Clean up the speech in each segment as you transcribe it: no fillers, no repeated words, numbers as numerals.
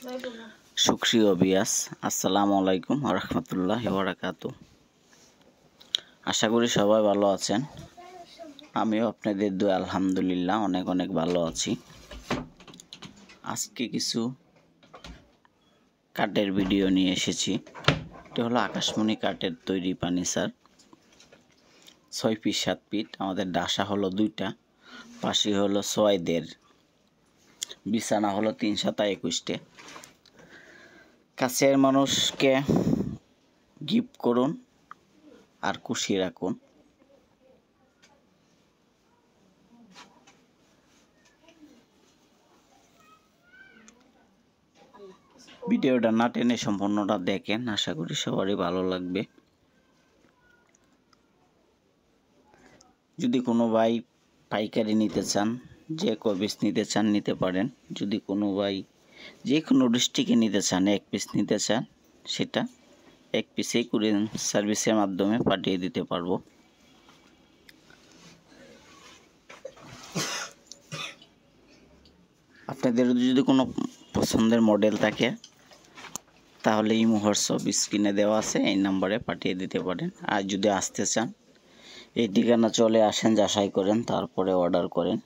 সুপ্রিয় ভিউয়ার্স, আসসালামু আলাইকুম ওয়া রাহমাতুল্লাহি ওয়া বারাকাতুহু। আশা করি সবাই ভালো আছেন। আমিও আপনাদের দোয়া আলহামদুলিল্লাহ অনেক অনেক ভালো আছি। আজকে কিছু কাঠের ভিডিও নিয়ে এসেছি। এটা হলো আকাশমণি কাঠের তৈরি ফার্নিচার। 6 fit 7 fit. আমাদের ডাসা হলো 2টা, পাশি হলো 6.5, বিছানা হলো 3 সাতা 21টে। কাছের মানুষকে গিফট করুন আর খুশি রাখুন। ভিডিওটা না টেনে সম্পূর্ণটা দেখেন, আশা করি সবারই ভালো লাগবে। যদি কোনো ভাই পাইকারি নিতে চান, যে কয় পিস নিতে চান নিতে পারেন। যদি কোনো ভাই যে কোনো ডিস্ট্রিক্টে নিতে চান, 1 পিস নিতে চান, সেটা 1 পিসেই কুরিয়ার সার্ভিসের মাধ্যমে পাঠিয়ে দিতে পারবো। আপনাদের যদি কোনো পছন্দের মডেল থাকে তাহলে ইমো হোয়াটসঅ্যাপ স্ক্রিনে দেওয়া আছে, এই নাম্বারে পাঠিয়ে দিতে পারেন। আর যদি আসতে চান এই ঠিকানা চলে আসেন, যাচাই করেন, তারপরে অর্ডার করেন।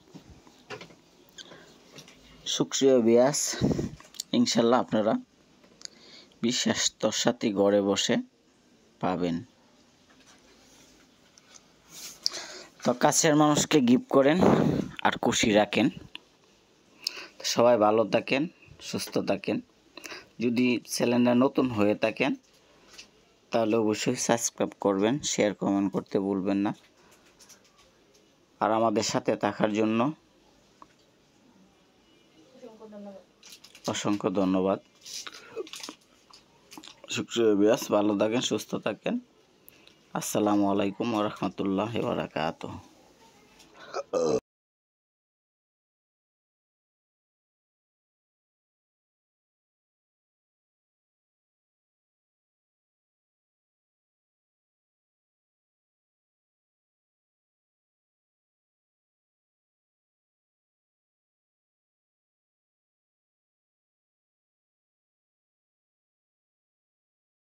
সুপ্রিয় ভিউয়ার্স, ইনশাল্লাহ আপনারা বিশ্বাসের সাথে ঘরে বসে পাবেন। তো কাছের মানুষকে গিফট করেন আর খুশি রাখেন। সবাই ভালো থাকেন, সুস্থ থাকেন। যদি চ্যানেলটা নতুন হয়ে থাকেন তাহলে অবশ্যই সাবস্ক্রাইব করবেন, শেয়ার কমেন্ট করতে ভুলবেন না। আর আমাদের সাথে থাকার জন্য অসংখ্য ধন্যবাদ। সুপ্রিয় ভিউয়ার্স, ভালো থাকেন, সুস্থ থাকেন। আসসালামু আলাইকুম ওয়া রাহমাতুল্লাহি ওয়া বারাকাতুহু।